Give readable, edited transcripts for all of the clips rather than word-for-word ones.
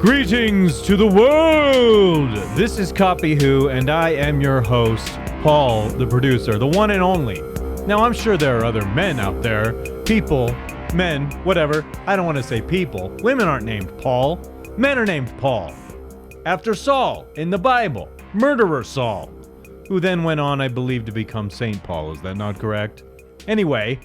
Greetings to the world! This is Copy Who, and I am your host, Paul, the producer, the one and only. Now, I'm sure there are other men out there, people, men, whatever. I don't want to say people. Women aren't named Paul. Men are named Paul. After Saul in the Bible, murderer Saul, who then went on, I believe, to become Saint Paul. Is that not correct? Anyway,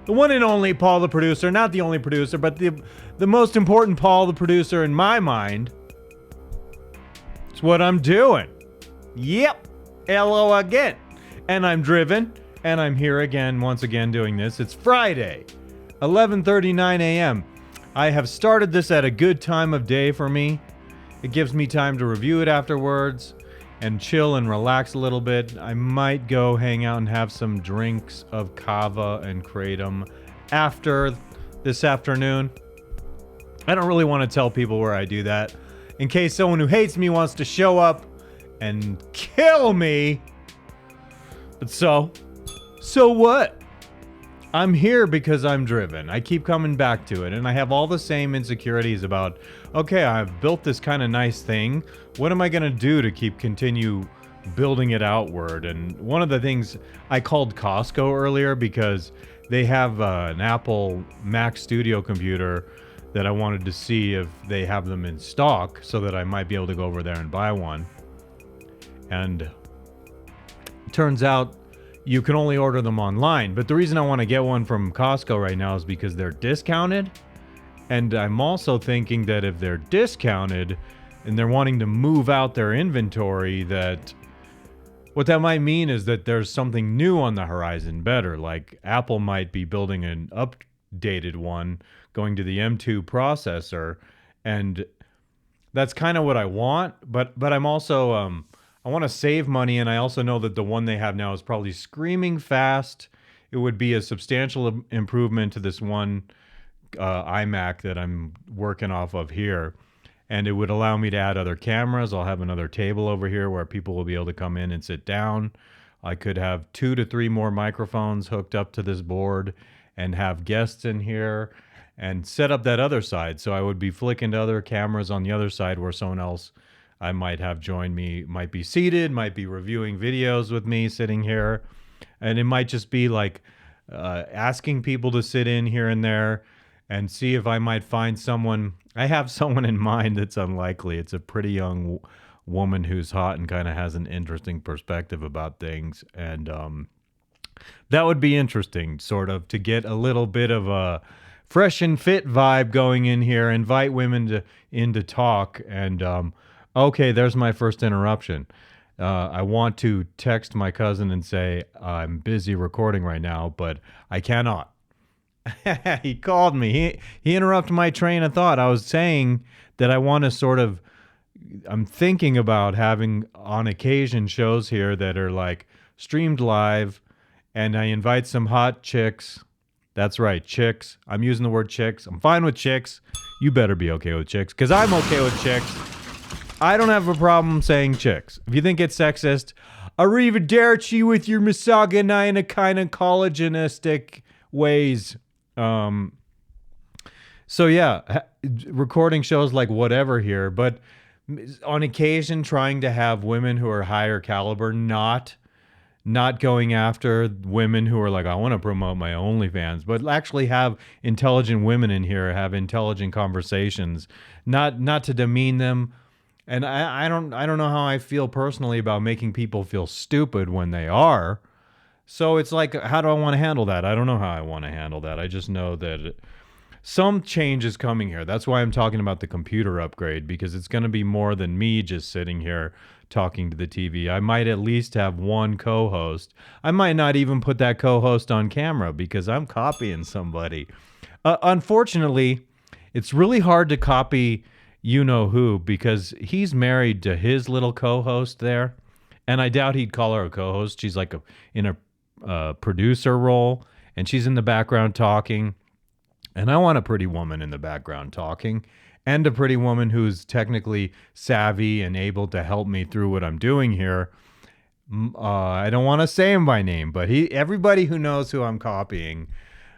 the one and only Paul, the producer, not the only producer, but the most important Paul, the producer, in my mind. It's what I'm doing. Yep. Hello again. And I'm driven, and I'm here again, once again, doing this. It's Friday, 11:39 a.m. I have started this at a good time of day for me. It gives me time to review it afterwards and chill and relax a little bit. I might go hang out and have some drinks of kava and kratom after this afternoon. I don't really want to tell people where I do that, in case someone who hates me wants to show up and kill me. But so what? I'm here because I'm driven. I keep coming back to it, and I have all the same insecurities about, okay, I've built this kind of nice thing. What am I going to do to continue building it outward? And one of the things, I called Costco earlier because they have an Apple Mac Studio computer that I wanted to see if they have them in stock so that I might be able to go over there and buy one. And it turns out you can only order them online. But the reason I want to get one from Costco right now is because they're discounted. And I'm also thinking that if they're discounted and they're wanting to move out their inventory, that what that might mean is that there's something new on the horizon better. Like Apple might be building an updated one going to the M2 processor. And that's kind of what I want. But I'm also, I want to save money. And I also know that the one they have now is probably screaming fast. It would be a substantial improvement to this one iMac that I'm working off of here. And it would allow me to add other cameras. I'll have another table over here where people will be able to come in and sit down. I could have 2 to 3 more microphones hooked up to this board and have guests in here and set up that other side. So I would be flicking to other cameras on the other side where someone else I might have joined me might be seated, might be reviewing videos with me sitting here. And it might just be like asking people to sit in here and there and see if I might find someone. I have someone in mind that's unlikely. It's a pretty young woman who's hot and kind of has an interesting perspective about things. And that would be interesting, sort of, to get a little bit of a fresh and fit vibe going in here, invite women in to talk. And okay, there's my first interruption. I want to text my cousin and say, I'm busy recording right now, but I cannot. He called me. He interrupted my train of thought. I was saying that I want to sort of, I'm thinking about having on occasion shows here that are like streamed live, and I invite some hot chicks. That's right, chicks. I'm using the word chicks. I'm fine with chicks. You better be okay with chicks, because I'm okay with chicks. I don't have a problem saying chicks. If you think it's sexist, arrivederci with your misogyny kind of collagenistic ways. So yeah, recording shows like whatever here, but on occasion trying to have women who are higher caliber, not going after women who are like, I want to promote my OnlyFans, but actually have intelligent women in here, have intelligent conversations, not to demean them. And I don't know how I feel personally about making people feel stupid when they are. So it's like, how do I want to handle that? I don't know how I want to handle that. I just know that some change is coming here. That's why I'm talking about the computer upgrade, because it's going to be more than me just sitting here talking to the TV. I might at least have one co-host. I might not even put that co-host on camera because I'm copying somebody. Unfortunately, it's really hard to copy you-know-who because he's married to his little co-host there. And I doubt he'd call her a co-host. She's like in a producer role, and she's in the background talking. And I want a pretty woman in the background talking, and a pretty woman who's technically savvy and able to help me through what I'm doing here. I don't want to say him by name, but everybody who knows who I'm copying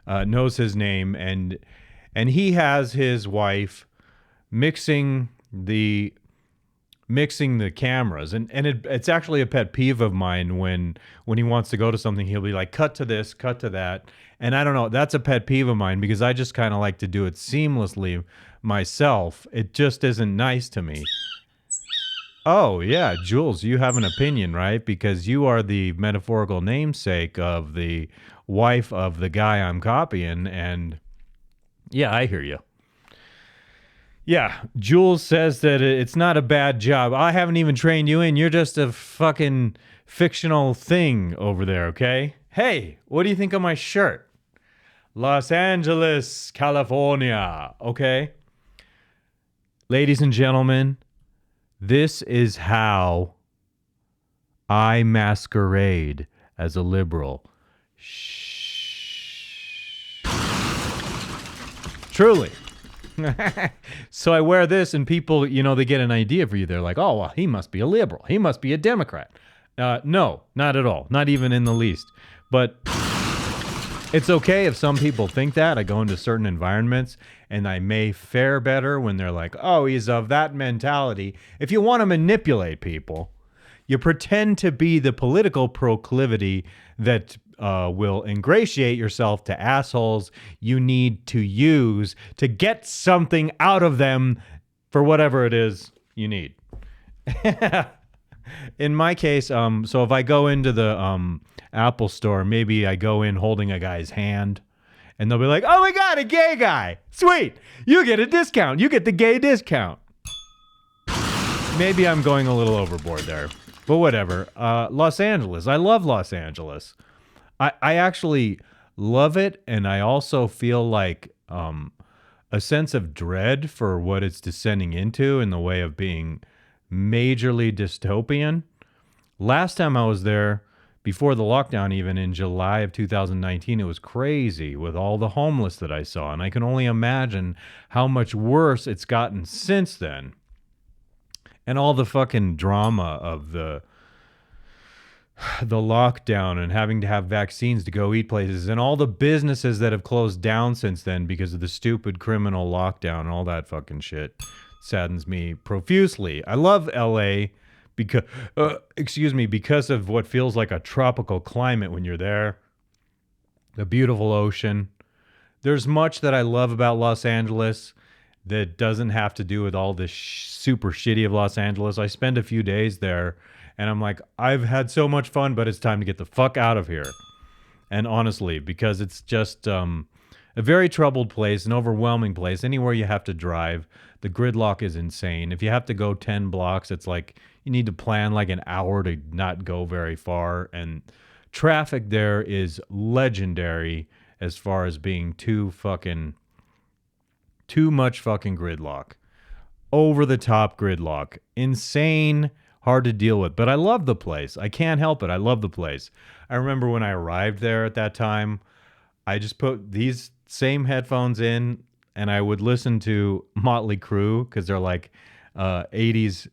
knows his name, and he has his wife mixing the mixing the cameras, and it's actually a pet peeve of mine when he wants to go to something, he'll be like, cut to this, cut to that, and I don't know, that's a pet peeve of mine because I just kind of like to do it seamlessly myself. It just isn't nice to me. Oh yeah, Jules, you have an opinion, right? Because you are the metaphorical namesake of the wife of the guy I'm copying, and yeah, I hear you. Yeah, Jules says that it's not a bad job. I haven't even trained you in. You're just a fucking fictional thing over there, okay? Hey, what do you think of my shirt? Los Angeles, California, okay? Ladies and gentlemen, this is how I masquerade as a liberal. Shh. Truly. So I wear this and people, they get an idea for you. They're like, oh, well, he must be a liberal. He must be a Democrat. No, not at all. Not even in the least. But it's okay if some people think that. I go into certain environments and I may fare better when they're like, oh, he's of that mentality. If you want to manipulate people, you pretend to be the political proclivity that will ingratiate yourself to assholes you need to use to get something out of them for whatever it is you need. In my case, so if I go into the Apple store, maybe I go in holding a guy's hand, and they'll be like, oh my God, a gay guy. Sweet. You get a discount. You get the gay discount. Maybe I'm going a little overboard there, but whatever. Los Angeles. I love Los Angeles. I actually love it, and I also feel like a sense of dread for what it's descending into in the way of being majorly dystopian. Last time I was there, before the lockdown, even in July of 2019, it was crazy with all the homeless that I saw, and I can only imagine how much worse it's gotten since then. And all the fucking drama of the lockdown and having to have vaccines to go eat places, and all the businesses that have closed down since then because of the stupid criminal lockdown and all that fucking shit saddens me profusely. I love LA because because of what feels like a tropical climate when you're there. The beautiful ocean. There's much that I love about Los Angeles that doesn't have to do with all this super shitty of Los Angeles. I spend a few days there and I'm like, I've had so much fun, but it's time to get the fuck out of here. And honestly, because it's just a very troubled place, an overwhelming place. Anywhere you have to drive, the gridlock is insane. If you have to go 10 blocks, it's like you need to plan like an hour to not go very far. And traffic there is legendary as far as being too much fucking gridlock. Over the top gridlock. Insane. Hard to deal with, but I love the place. I can't help it. I love the place. I remember when I arrived there at that time, I just put these same headphones in and I would listen to Motley Crue because they're like 80s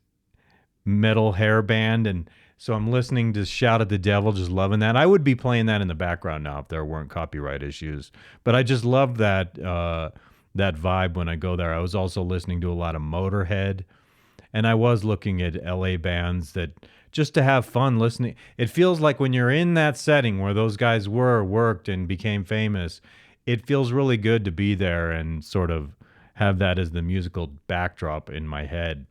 metal hair band. And so I'm listening to Shout at the Devil, just loving that. I would be playing that in the background now if there weren't copyright issues. But I just love that vibe when I go there. I was also listening to a lot of Motorhead. And I was looking at LA bands that just to have fun listening. It feels like when you're in that setting where those guys worked and became famous, it feels really good to be there and sort of have that as the musical backdrop in my head.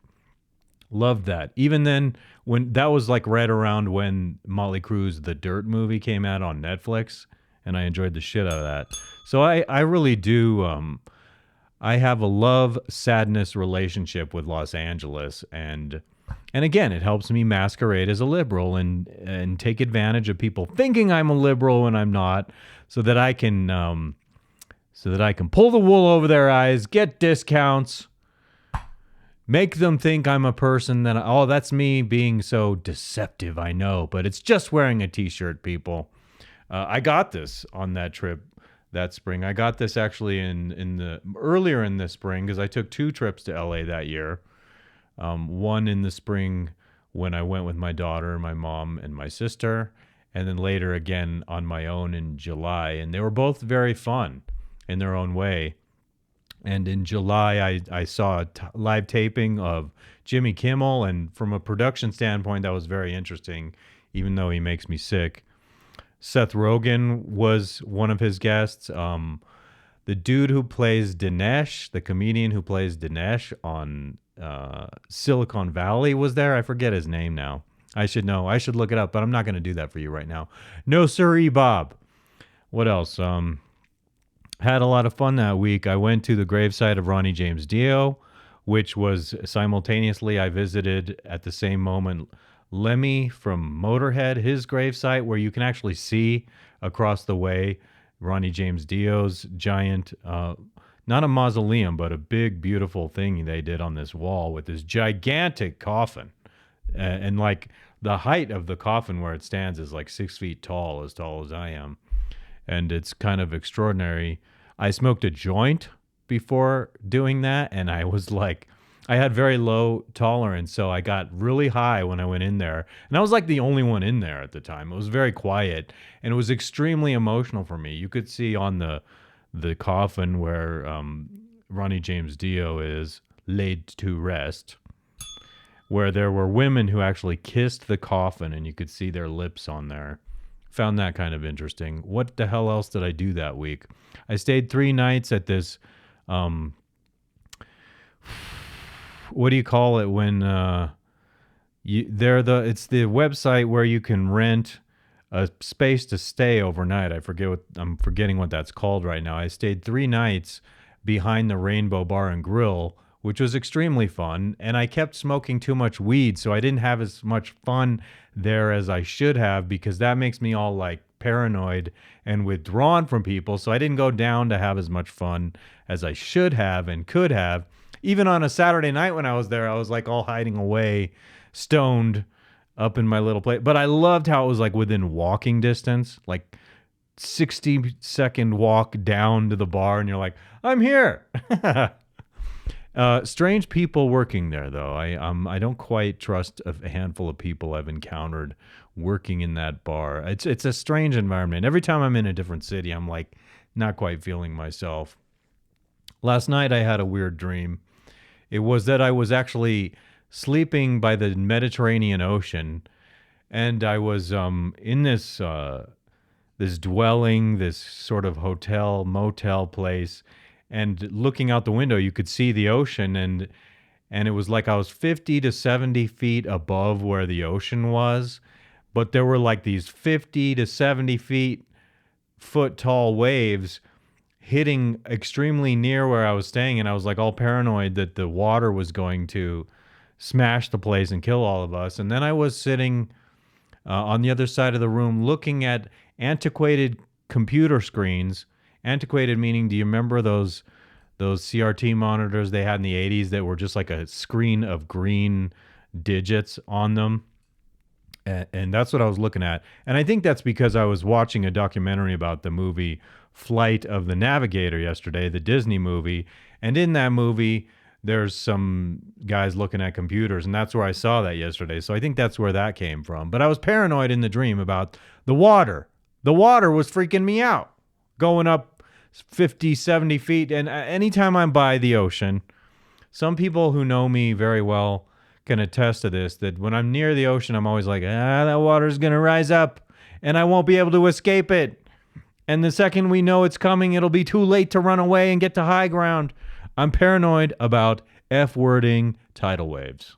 Loved that. Even then, when that was like right around when Motley Crue's The Dirt movie came out on Netflix, and I enjoyed the shit out of that. So I really do... I have a love-sadness relationship with Los Angeles, and again, it helps me masquerade as a liberal and take advantage of people thinking I'm a liberal when I'm not, so that I can pull the wool over their eyes, get discounts, make them think I'm a person that that's me being so deceptive. I know, but it's just wearing a t-shirt, people. I got this on that trip. That spring. I got this actually earlier in the spring because I took 2 trips to LA that year. One in the spring when I went with my daughter, my mom, and my sister, and then later again on my own in July. And they were both very fun in their own way. And in July, I saw a live taping of Jimmy Kimmel. And from a production standpoint, that was very interesting, even though he makes me sick. Seth Rogen was one of his guests. The dude who plays Dinesh, the comedian who plays Dinesh on Silicon Valley was there. I forget his name now. I should know. I should look it up, but I'm not going to do that for you right now. No siree, Bob. What else? Had a lot of fun that week. I went to the gravesite of Ronnie James Dio, which was simultaneously I visited at the same moment Lemmy from Motorhead, his gravesite, where you can actually see across the way Ronnie James Dio's giant, not a mausoleum, but a big, beautiful thing they did on this wall with this gigantic coffin. And like the height of the coffin where it stands is like 6 feet tall as I am. And it's kind of extraordinary. I smoked a joint before doing that, and I was like, I had very low tolerance, so I got really high when I went in there. And I was like the only one in there at the time. It was very quiet, and it was extremely emotional for me. You could see on the coffin where Ronnie James Dio is laid to rest, where there were women who actually kissed the coffin, and you could see their lips on there. Found that kind of interesting. What the hell else did I do that week? I stayed 3 nights at this, what do you call it when it's the website where you can rent a space to stay overnight. I'm forgetting what that's called right now. I stayed 3 nights behind the Rainbow Bar and Grill, which was extremely fun. And I kept smoking too much weed, so I didn't have as much fun there as I should have, because that makes me all like paranoid and withdrawn from people. So I didn't go down to have as much fun as I should have and could have. Even on a Saturday night when I was there, I was like all hiding away, stoned up in my little place. But I loved how it was like within walking distance, like 60-second walk down to the bar, and you're like, I'm here. Strange people working there, though. I don't quite trust a handful of people I've encountered working in that bar. It's a strange environment. Every time I'm in a different city, I'm like not quite feeling myself. Last night I had a weird dream. It was that I was actually sleeping by the Mediterranean Ocean, and I was in this this dwelling, this sort of hotel, motel place. And looking out the window, you could see the ocean, and it was like I was 50 to 70 feet above where the ocean was, but there were like these 50 to 70 foot tall waves hitting extremely near where I was staying, and I was like all paranoid that the water was going to smash the place and kill all of us. And then I was sitting on the other side of the room looking at antiquated computer screens. Antiquated meaning, do you remember those CRT monitors they had in the 80s that were just like a screen of green digits on them? And that's what I was looking at. And I think that's because I was watching a documentary about the movie Flight of the Navigator yesterday, the Disney movie. And in that movie, there's some guys looking at computers, and that's where I saw that yesterday. So I think that's where that came from. But I was paranoid in the dream about the water. The water was freaking me out. Going up 50, 70 feet. And anytime I'm by the ocean, some people who know me very well can attest to this, that when I'm near the ocean, I'm always like, that water's going to rise up and I won't be able to escape it. And the second we know it's coming, it'll be too late to run away and get to high ground. I'm paranoid about F-wording tidal waves.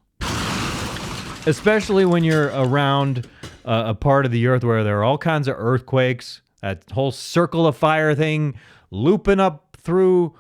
Especially when you're around a part of the earth where there are all kinds of earthquakes. That whole circle of fire thing looping up through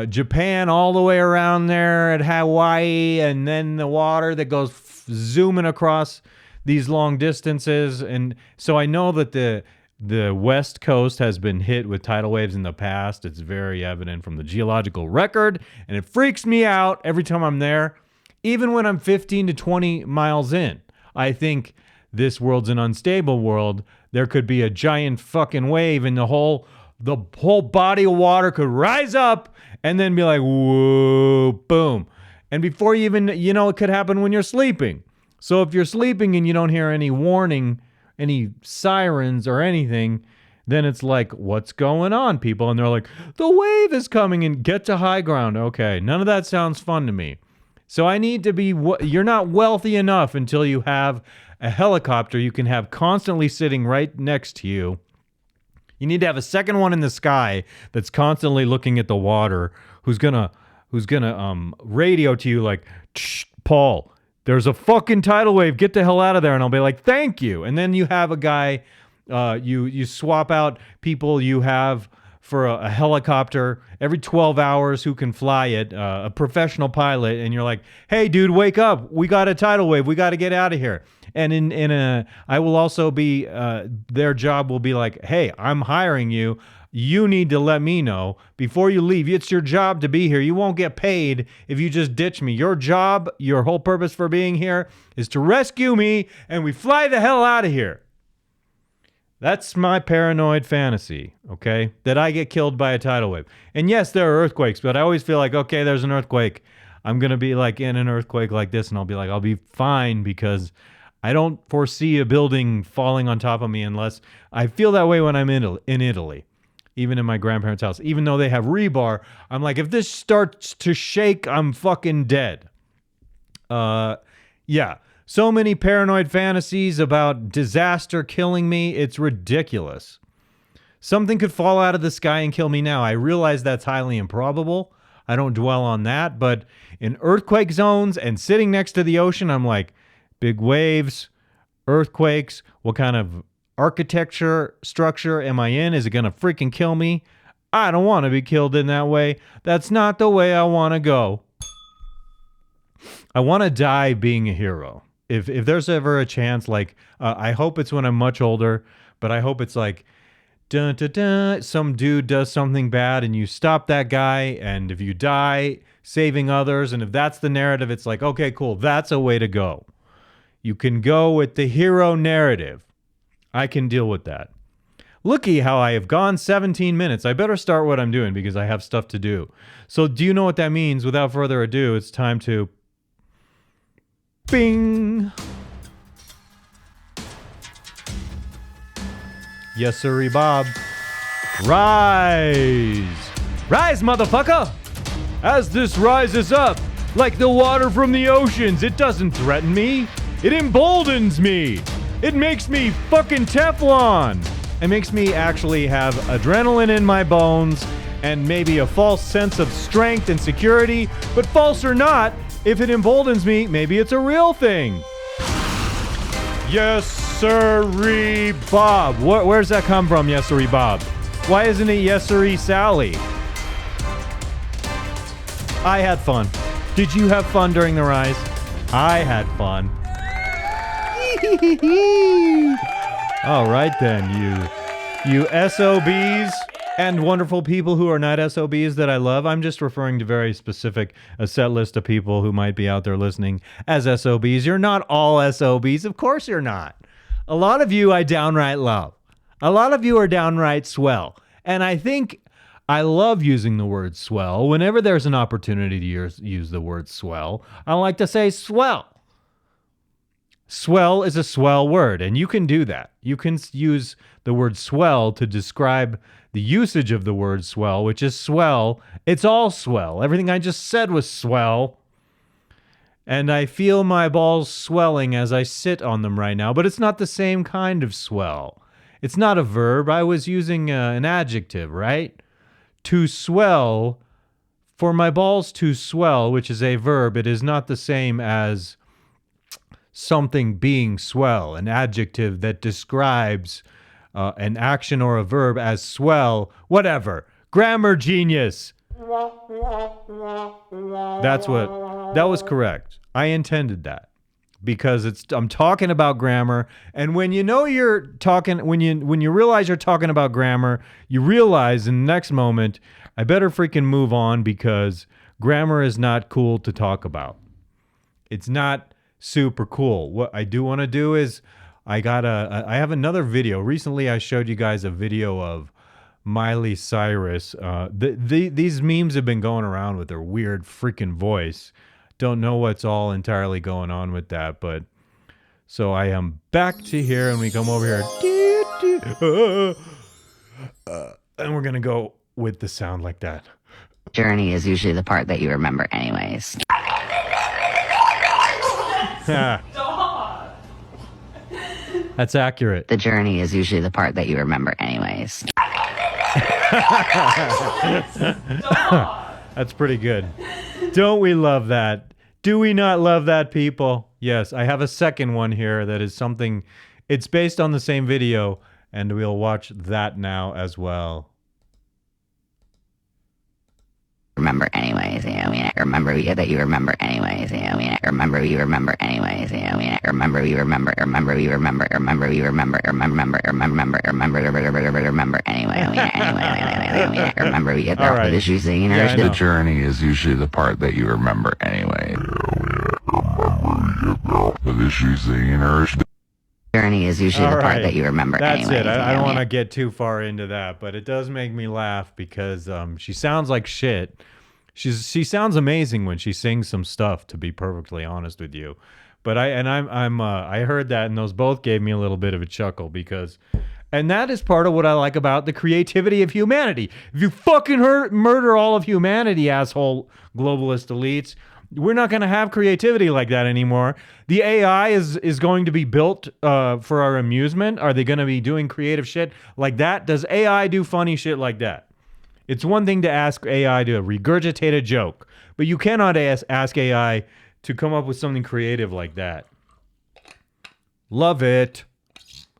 Japan all the way around there at Hawaii, and then the water that goes zooming across these long distances. And so I know that the West Coast has been hit with tidal waves in the past. It's very evident from the geological record, and it freaks me out every time I'm there, even when I'm 15 to 20 miles in. I think this world's an unstable world. There could be a giant fucking wave, and the whole body of water could rise up and then be like, whoa, boom. And before you even, it could happen when you're sleeping. So if you're sleeping and you don't hear any warning, any sirens or anything, then it's like, what's going on, people? And they're like, the wave is coming and get to high ground. Okay, none of that sounds fun to me. So I need to be, you're not wealthy enough until you have a helicopter you can have constantly sitting right next to you. You need to have a second one in the sky that's constantly looking at the water, who's gonna radio to you like, Paul, there's a fucking tidal wave, get the hell out of there. And I'll be like, thank you. And then you have a guy, you swap out people you have for a helicopter every 12 hours who can fly it, a professional pilot, and you're like, hey dude, wake up, we got a tidal wave, we got to get out of here. And I will also be, their job will be like, hey, I'm hiring you. You need to let me know before you leave. It's your job to be here. You won't get paid if you just ditch me. Your job, your whole purpose for being here is to rescue me and we fly the hell out of here. That's my paranoid fantasy, okay? That I get killed by a tidal wave. And yes, there are earthquakes, but I always feel like, okay, there's an earthquake. I'm going to be like in an earthquake like this and I'll be like, I'll be fine because I don't foresee a building falling on top of me unless I feel that way when I'm in Italy, even in my grandparents' house. Even though they have rebar, I'm like, if this starts to shake, I'm fucking dead. Yeah. So many paranoid fantasies about disaster killing me. It's ridiculous. Something could fall out of the sky and kill me now. I realize that's highly improbable. I don't dwell on that. But in earthquake zones and sitting next to the ocean, I'm like, big waves, earthquakes, what kind of architecture structure am I in? Is it going to freaking kill me? I don't want to be killed in that way. That's not the way I want to go. I want to die being a hero. If there's ever a chance, like, I hope it's when I'm much older, but I hope it's like, dun, dun, dun, some dude does something bad and you stop that guy, and if you die, saving others, and if that's the narrative, it's like, okay, cool, that's a way to go. You can go with the hero narrative. I can deal with that. Looky how I have gone 17 minutes. I better start what I'm doing because I have stuff to do. So do you know what that means? Without further ado, it's time to... Bing! Yes, sirree, Bob. Rise! Rise, motherfucker! As this rises up, like the water from the oceans, it doesn't threaten me. It emboldens me. It makes me fucking Teflon. It makes me actually have adrenaline in my bones and maybe a false sense of strength and security. But false or not, if it emboldens me, maybe it's a real thing. Yes, sirree, Bob. Where's that come from, yes, sirree, Bob? Why isn't it yes, sirree, Sally? I had fun. Did you have fun during the rise? I had fun. All right then, you SOBs and wonderful people who are not SOBs that I love. I'm just referring to very specific a set list of people who might be out there listening as SOBs. You're not all SOBs. Of course you're not. A lot of you I downright love. A lot of you are downright swell. And I think I love using the word swell. Whenever there's an opportunity to use the word swell, I like to say swell. Swell is a swell word, and you can do that. You can use the word swell to describe the usage of the word swell, which is swell. It's all swell. Everything I just said was swell. And I feel my balls swelling as I sit on them right now, but it's not the same kind of swell. It's not a verb. I was using an adjective, right? To swell, for my balls to swell, which is a verb, it is not the same as something being swell, an adjective that describes an action or a verb as swell, whatever. Grammar genius. That was correct. I intended that because I'm talking about grammar, and when you know you're talking, when you realize you're talking about grammar, you realize in the next moment, I better freaking move on because grammar is not cool to talk about. It's not super cool. What I do want to do is I have another video. Recently, I showed you guys a video of Miley Cyrus. These memes have been going around with her weird freaking voice. Don't know what's all entirely going on with that, but so I am back to here and we come over here. And we're going to go with the sound like that. Journey is usually the part that you remember anyways. That's accurate. The journey is usually the part that you remember anyways. That's pretty good. Don't we love that? Do we not love that, people? Yes, I have a second one here that is something, it's based on the same video, and we'll watch that now as well. Remember anyways, you know, I mean, I remember that you remember anyways, you know, I mean, I remember you remember anyways, you know, I mean, I remember you remember anyway, I mean, I remember you get there with issues, you know, the journey is usually the part that you remember anyway. The issues, you know. Journey is usually the part that you remember That's anyways. it. I don't want to get too far into that, but it does make me laugh because she sounds like shit. She sounds amazing when she sings some stuff, to be perfectly honest with you. But I heard that, and those both gave me a little bit of a chuckle because, and that is part of what I like about the creativity of humanity. If you fucking murder all of humanity, asshole globalist elites, we're not going to have creativity like that anymore. The AI is going to be built for our amusement. Are they going to be doing creative shit like that? Does AI do funny shit like that? It's one thing to ask AI to regurgitate a joke, but you cannot ask AI to come up with something creative like that. Love it.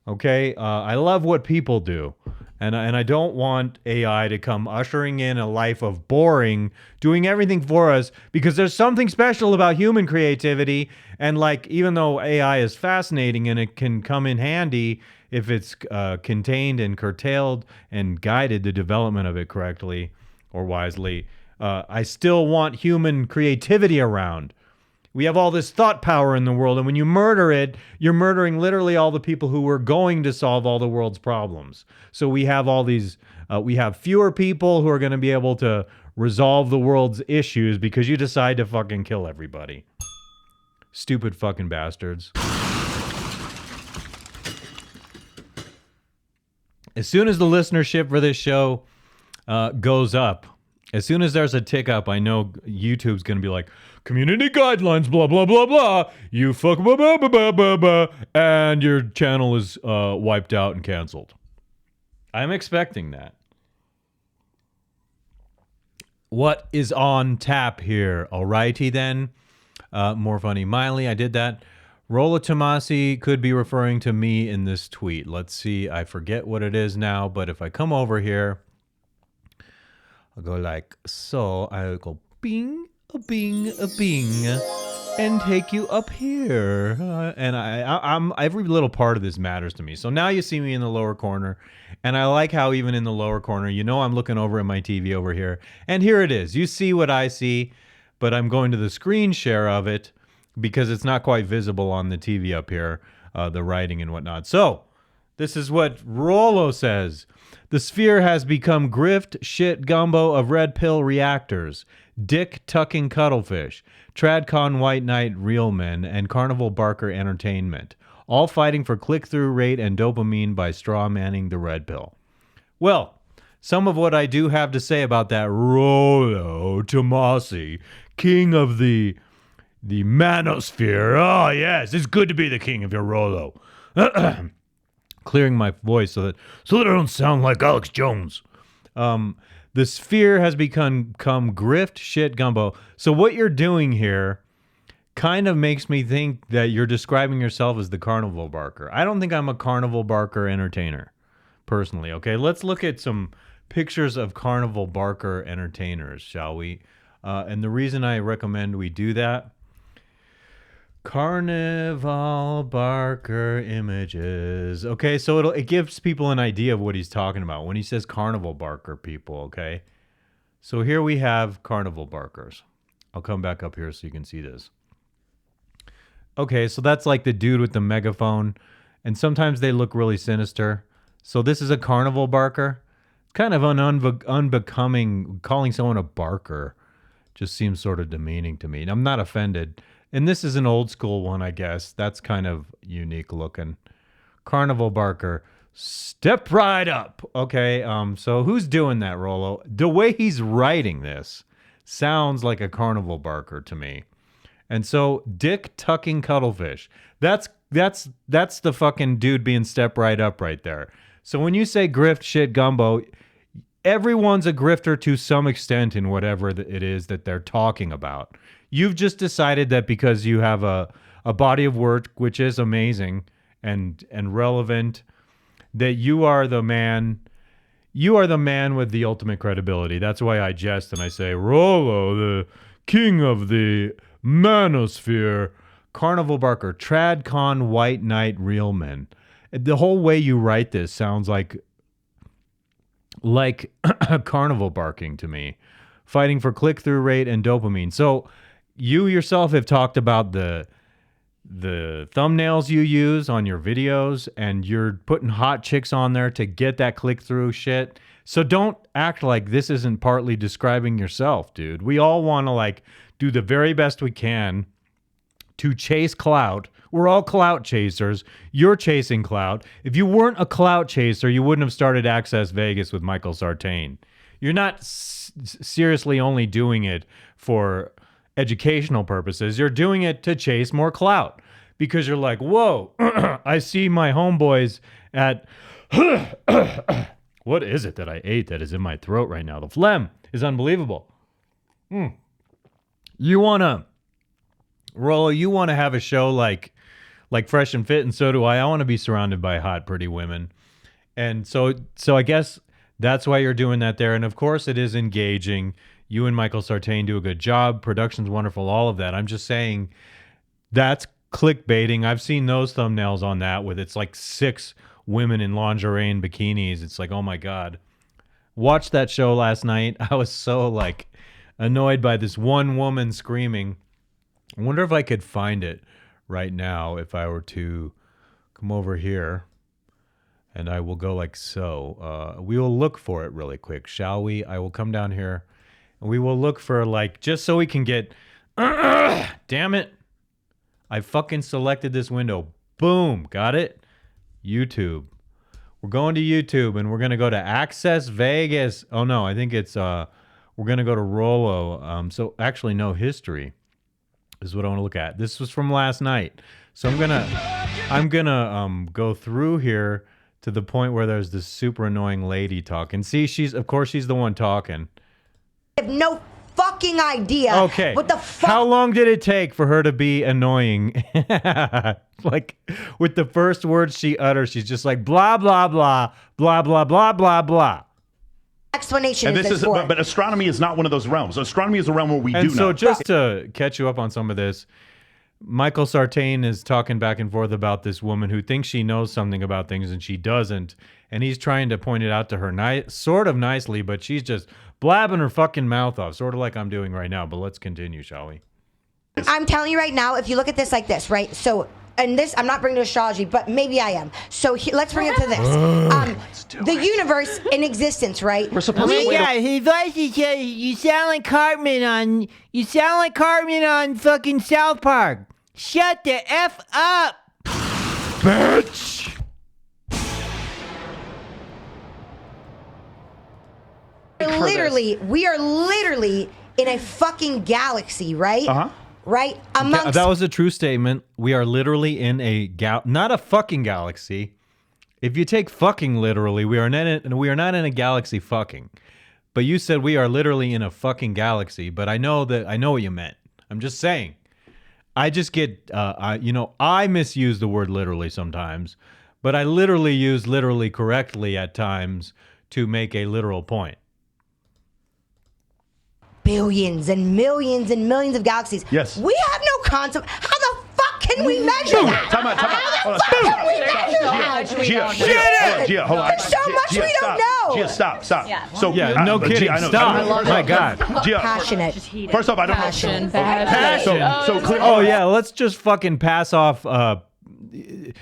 Okay? I love what people do. And I don't want AI to come ushering in a life of boring, doing everything for us, because there's something special about human creativity. And like, even though AI is fascinating and it can come in handy if it's contained and curtailed and guided the development of it correctly or wisely, I still want human creativity around. We have all this thought power in the world, and when you murder it, you're murdering literally all the people who were going to solve all the world's problems. So we have all these, we have fewer people who are going to be able to resolve the world's issues because you decide to fucking kill everybody. Stupid fucking bastards. As soon as the listenership for this show goes up, as soon as there's a tick up, I know YouTube's going to be like, community guidelines, blah, blah, blah, blah. You fuck, blah, blah, blah, blah, blah, blah. And your channel is wiped out and canceled. I'm expecting that. What is on tap here? Alrighty then. More funny Miley, I did that. Rollo Tomassi could be referring to me in this tweet. Let's see. I forget what it is now, but if I come over here, I'll go like so. I'll go bing, a bing, a bing, and take you up here. And I'm every little part of this matters to me. So now you see me in the lower corner, and I like how even in the lower corner, you know, I'm looking over at my TV over here, and here it is. You see what I see, but I'm going to the screen share of it because it's not quite visible on the TV up here, the writing and whatnot. So this is what Rollo says. The sphere has become grift shit gumbo of red pill reactors, dick tucking cuttlefish, tradcon white knight real men, and carnival barker entertainment, all fighting for click-through rate and dopamine by straw manning the red pill. Well, some of what I do have to say about that Rollo Tomassi, king of the manosphere. Oh yes, it's good to be the king of your Rollo. Clearing my voice so that I don't sound like Alex Jones. The sphere has become grift shit gumbo. So what you're doing here kind of makes me think that you're describing yourself as the carnival barker. I don't think I'm a carnival barker entertainer, personally. Okay, let's look at some pictures of carnival barker entertainers, shall we? And the reason I recommend we do that, Carnival Barker images. Okay, so it gives people an idea of what he's talking about when he says Carnival Barker people, okay? So here we have Carnival Barkers. I'll come back up here so you can see this. Okay, so that's like the dude with the megaphone, and sometimes they look really sinister. So this is a Carnival Barker. It's kind of unbecoming. Calling someone a barker just seems sort of demeaning to me. I'm not offended. And this is an old school one, I guess. That's kind of unique looking. Carnival Barker. Step right up. Okay, so who's doing that, Rollo? The way he's writing this sounds like a carnival barker to me. And so dick tucking cuttlefish. That's the fucking dude being step right up right there. So when you say grift shit gumbo, everyone's a grifter to some extent in whatever it is that they're talking about. You've just decided that because you have a body of work which is amazing and relevant, that you are the man with the ultimate credibility. That's why I jest and I say, Rollo, the king of the manosphere, carnival barker, tradcon, white knight, real men. The whole way you write this sounds like carnival barking to me, fighting for click-through rate and dopamine. So you yourself have talked about the thumbnails you use on your videos, and you're putting hot chicks on there to get that click-through shit. So don't act like this isn't partly describing yourself, dude. We all want to like do the very best we can to chase clout. We're all clout chasers. You're chasing clout. If you weren't a clout chaser, you wouldn't have started Access Vegas with Michael Sartain. You're not seriously only doing it for educational purposes. You're doing it to chase more clout because you're like, whoa, I see my homeboys at... What is it that I ate that is in my throat right now? The phlegm is unbelievable. You want to... Rollo, you want to have a show like Fresh and Fit, and so do I. I want to be surrounded by hot, pretty women. And so I guess that's why you're doing that there. And of course it is engaging. You and Michael Sartain do a good job. Production's wonderful, all of that. I'm just saying that's clickbaiting. I've seen those thumbnails on that with it's like 6 women in lingerie and bikinis. It's like, oh my God. Watched that show last night. I was so like annoyed by this one woman screaming. I wonder if I could find it right now if I were to come over here, and I will go like so. We will look for it really quick, shall we? I will come down here, and we will look for like, just so we can get, damn it. I fucking selected this window. Boom, got it? YouTube. We're going to YouTube, and we're going to go to Access Vegas. Oh no, I think it's, we're going to go to Rollo. So actually no, history is what I want to look at. This was from last night. So I'm gonna go through here to the point where there's this super annoying lady talking. See, she's the one talking. I have no fucking idea. Okay. What the fuck? How long did it take for her to be annoying? Like with the first words she utters, she's just like blah blah blah blah blah blah blah blah. Explanation and is this is for? but astronomy is not one of those realms. Astronomy is a realm where we and do so know. Just to catch you up on some of this, Michael Sartain is talking back and forth about this woman who thinks she knows something about things and she doesn't, and he's trying to point it out to her sort of nicely, but she's just blabbing her fucking mouth off, sort of like I'm doing right now. But let's continue, shall we? I'm telling you right now, if you look at this like this, right? So, and this, I'm not bringing to astrology, but maybe I am. So let's bring it to this. The universe in existence, right? We're supposed to wait. His voice is you sound like Cartman on fucking South Park. Shut the F up, Bitch! We are literally in a fucking galaxy, right? Uh-huh. Right? Amongst That was a true statement. We are literally in a not a fucking galaxy. If you take fucking literally, we are not in a galaxy fucking. But you said we are literally in a fucking galaxy, but I know what you meant. I'm just saying. I just get I misuse the word literally sometimes, but I literally use literally correctly at times to make a literal point. billions and millions and millions of galaxies. Yes. We have no concept. How the fuck can we measure that? Time out. How the fuck can we measure that? Gia, hold on. There's so much we don't know. Gia, stop. Yeah. So Yeah, no kidding. Gia, I know. Stop. My God. Gia, Passionate. first off, I don't Passion. know. So clear. Oh yeah, let's just fucking pass off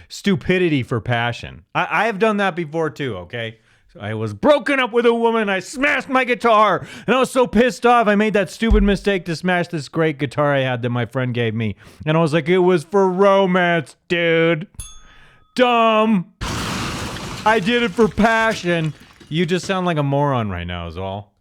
stupidity for passion. I have done that before too, okay? I was broken up with a woman, I smashed my guitar, and I was so pissed off I made that stupid mistake to smash this great guitar I had that my friend gave me. And I was like, it was for romance, dude. Dumb. I did it for passion. You just sound like a moron right now is all.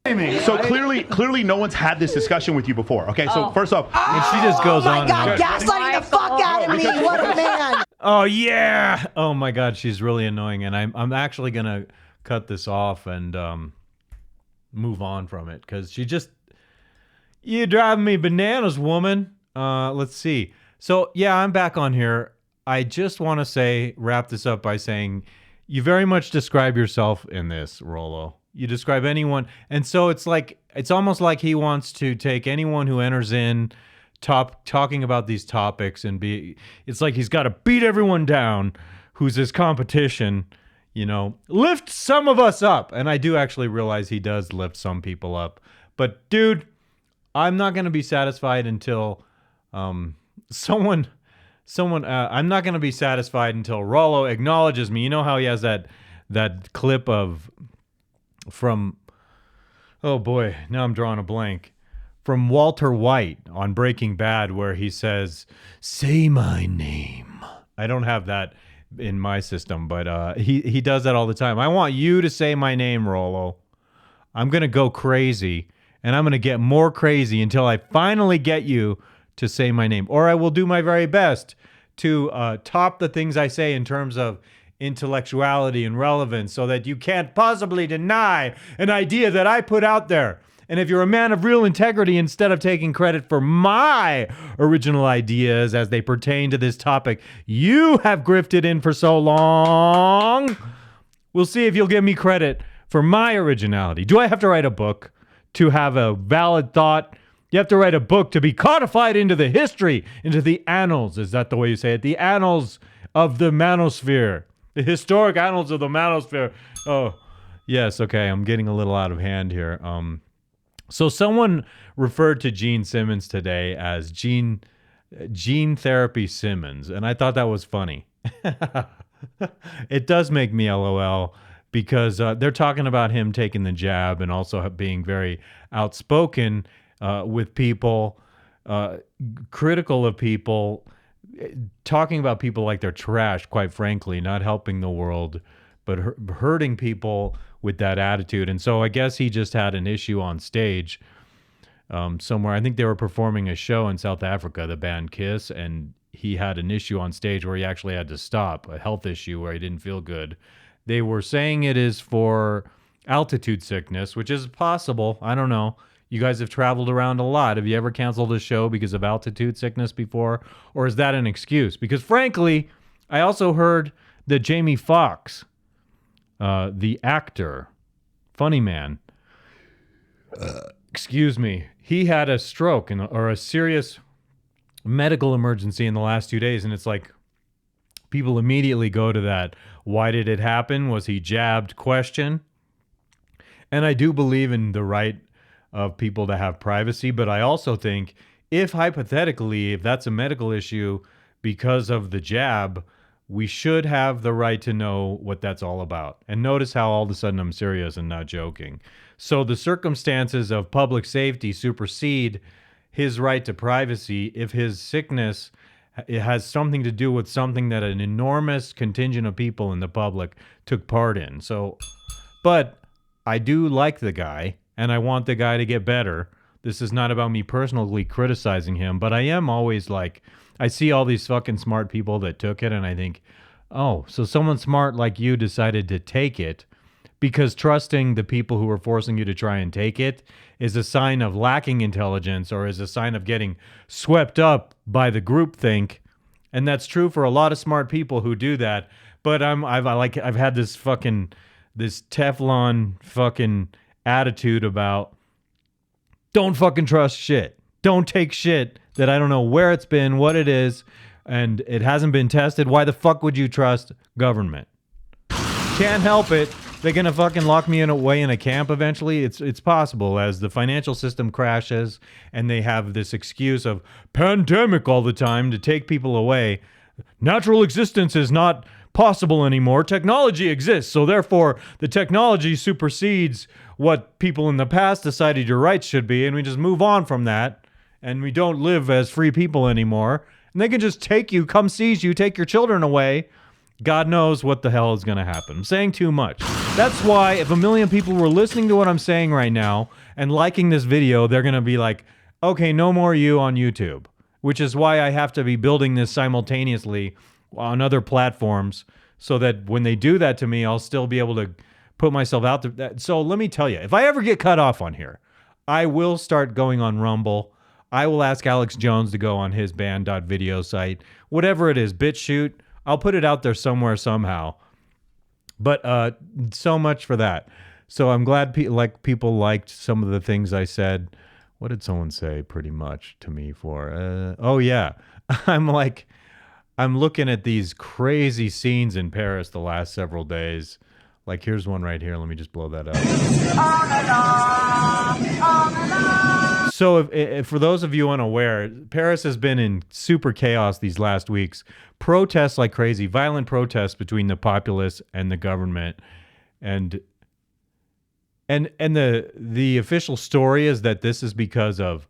So clearly no one's had this discussion with you before. Okay, so first off, And she just goes on. Oh my God, and on. gaslighting the fuck out of me. What a man. Oh yeah. Oh my God, she's really annoying, and I'm actually gonna cut this off and move on from it because you're driving me bananas, woman. Let's see. So yeah, I'm back on here. I just want to wrap this up by saying, you very much describe yourself in this, Rollo. You describe anyone, and so it's almost like he wants to take anyone who enters in talking about these topics and it's like he's got to beat everyone down who's his competition, lift some of us up. And I do actually realize he does lift some people up, but dude, I'm not going to be satisfied until I'm not going to be satisfied until Rollo acknowledges me. You know how he has that clip from, oh boy, now I'm drawing a blank, from Walter White on Breaking Bad where he says, "Say my name." I don't have that in my system, but he does that all the time. I want you to say my name, Rollo. I'm going to go crazy, and I'm going to get more crazy until I finally get you to say my name. Or I will do my very best to top the things I say in terms of intellectuality and relevance so that you can't possibly deny an idea that I put out there. And if you're a man of real integrity, instead of taking credit for my original ideas as they pertain to this topic you have grifted in for so long, we'll see if you'll give me credit for my originality. Do I have to write a book to have a valid thought? You have to write a book to be codified into the history, into the annals. Is that the way you say it? The annals of the manosphere. The historic annals of the manosphere. Oh, yes. Okay. I'm getting a little out of hand here. So someone referred to Gene Simmons today as Gene Therapy Simmons, and I thought that was funny. It does make me LOL because they're talking about him taking the jab and also being very outspoken with people, critical of people, talking about people like they're trash, quite frankly, not helping the world, but hurting people with that attitude. And so I guess he just had an issue on stage somewhere. I think they were performing a show in South Africa, the band Kiss, and he had an issue on stage where he actually had to stop, a health issue where he didn't feel good. They were saying it is for altitude sickness, which is possible. I don't know. You guys have traveled around a lot. Have you ever canceled a show because of altitude sickness before? Or is that an excuse? Because frankly, I also heard that Jamie Foxx, the actor, funny man, excuse me, he had a stroke or a serious medical emergency in the last 2 days. And it's like people immediately go to that, why did it happen? Was he jabbed question? And I do believe in the right of people to have privacy, but I also think if hypothetically, if that's a medical issue because of the jab, we should have the right to know what that's all about. And notice how all of a sudden I'm serious and not joking. So the circumstances of public safety supersede his right to privacy if his sickness it has something to do with something that an enormous contingent of people in the public took part in. So, but I do like the guy, and I want the guy to get better. This is not about me personally criticizing him, but I am always like, I see all these fucking smart people that took it, and I think, oh, so someone smart like you decided to take it because trusting the people who are forcing you to try and take it is a sign of lacking intelligence or is a sign of getting swept up by the groupthink. And that's true for a lot of smart people who do that. But I've had this Teflon fucking attitude about don't fucking trust shit. Don't take shit that I don't know where it's been, what it is, and it hasn't been tested. Why the fuck would you trust government? Can't help it. They're gonna fucking lock me away in a camp eventually. It's possible as the financial system crashes and they have this excuse of pandemic all the time to take people away. Natural existence is not possible anymore. Technology exists, so therefore the technology supersedes what people in the past decided your rights should be, and we just move on from that, and we don't live as free people anymore. And they can just take you, come seize you, take your children away. God knows what the hell is going to happen. I'm saying too much. That's why if a million people were listening to what I'm saying right now and liking this video, they're going to be like, okay, no more you on YouTube, which is why I have to be building this simultaneously on other platforms so that when they do that to me, I'll still be able to put myself out there. So let me tell you, if I ever get cut off on here, I will start going on Rumble. I will ask Alex Jones to go on his band.video site, whatever it is, BitChute. I'll put it out there somewhere, somehow. But so much for that. So I'm glad people liked some of the things I said. What did someone say pretty much to me for? Oh, yeah. I'm looking at these crazy scenes in Paris the last several days. Like, here's one right here. Let me just blow that up. So if for those of you unaware, Paris has been in super chaos these last weeks. Protests like crazy, violent protests between the populace and the government. And the official story is that this is because of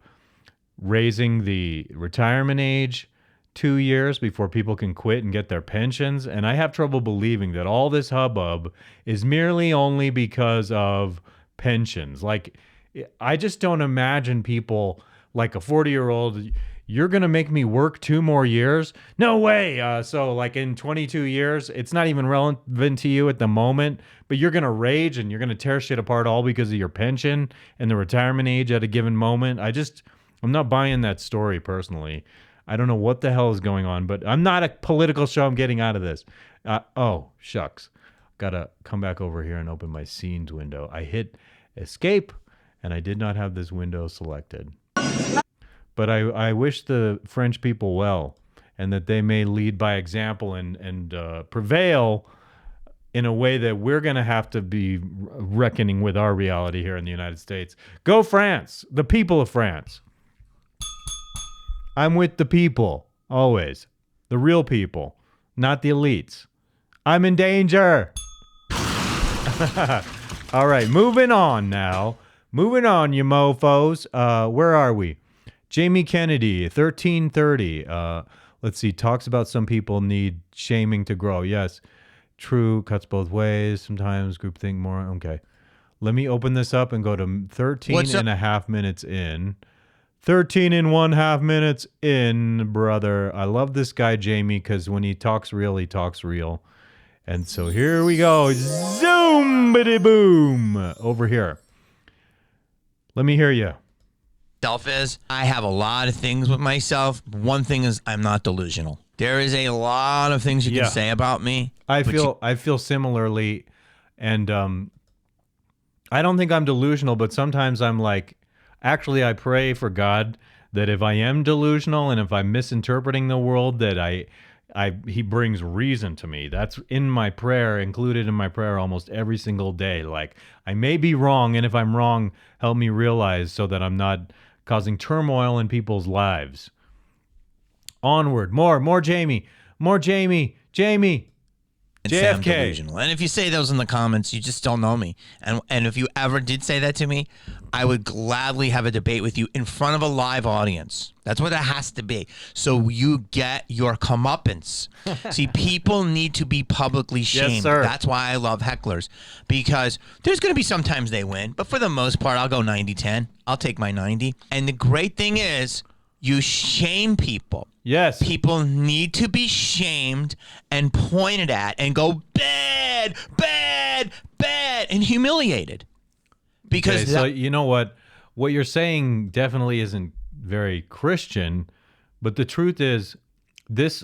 raising the retirement age 2 years before people can quit and get their pensions. And I have trouble believing that all this hubbub is merely only because of pensions. Like, I just don't imagine people like a 40-year-old, you're going to make me work 2 more years? No way. So like in 22 years, it's not even relevant to you at the moment, but you're going to rage and you're going to tear shit apart all because of your pension and the retirement age at a given moment. I'm not buying that story personally. I don't know what the hell is going on, but I'm not a political show. I'm getting out of this. Oh, shucks. Got to come back over here and open my scenes window. I hit escape and I did not have this window selected. But I wish the French people well, and that they may lead by example and prevail in a way that we're going to have to be reckoning with our reality here in the United States. Go France, the people of France. I'm with the people, always. The real people, not the elites. I'm in danger. All right, moving on now. Moving on, you mofos. Where are we? Jamie Kennedy, 1330. Let's see, talks about some people need shaming to grow. Yes, true, cuts both ways. Sometimes groupthink more. Okay. Let me open this up and go to 13 and a half minutes in. 13 and 1/2 minutes in, brother. I love this guy, Jamie, because when he talks real, he talks real. And so here we go. Zoom-bitty-boom. Over here. Let me hear you. Is I have a lot of things with myself. One thing is I'm not delusional. There is a lot of things you can say about me. I feel similarly, and I don't think I'm delusional, but sometimes I'm like, actually, I pray for God that if I am delusional and if I'm misinterpreting the world, that He brings reason to me. That's in my prayer, included in my prayer almost every single day. Like, I may be wrong, and if I'm wrong, help me realize so that I'm not causing turmoil in people's lives. Onward. More Jamie. Jamie. JFK. Delusional. And if you say those in the comments, you just don't know me. And if you ever did say that to me, I would gladly have a debate with you in front of a live audience. That's what it has to be. So you get your comeuppance. See, people need to be publicly shamed. Yes, sir. That's why I love hecklers. Because there's going to be sometimes they win. But for the most part, I'll go 90-10. I'll take my 90. And the great thing is, you shame people. Yes. People need to be shamed and pointed at and go bad, and humiliated. Because so you know what you're saying definitely isn't very Christian, but the truth is this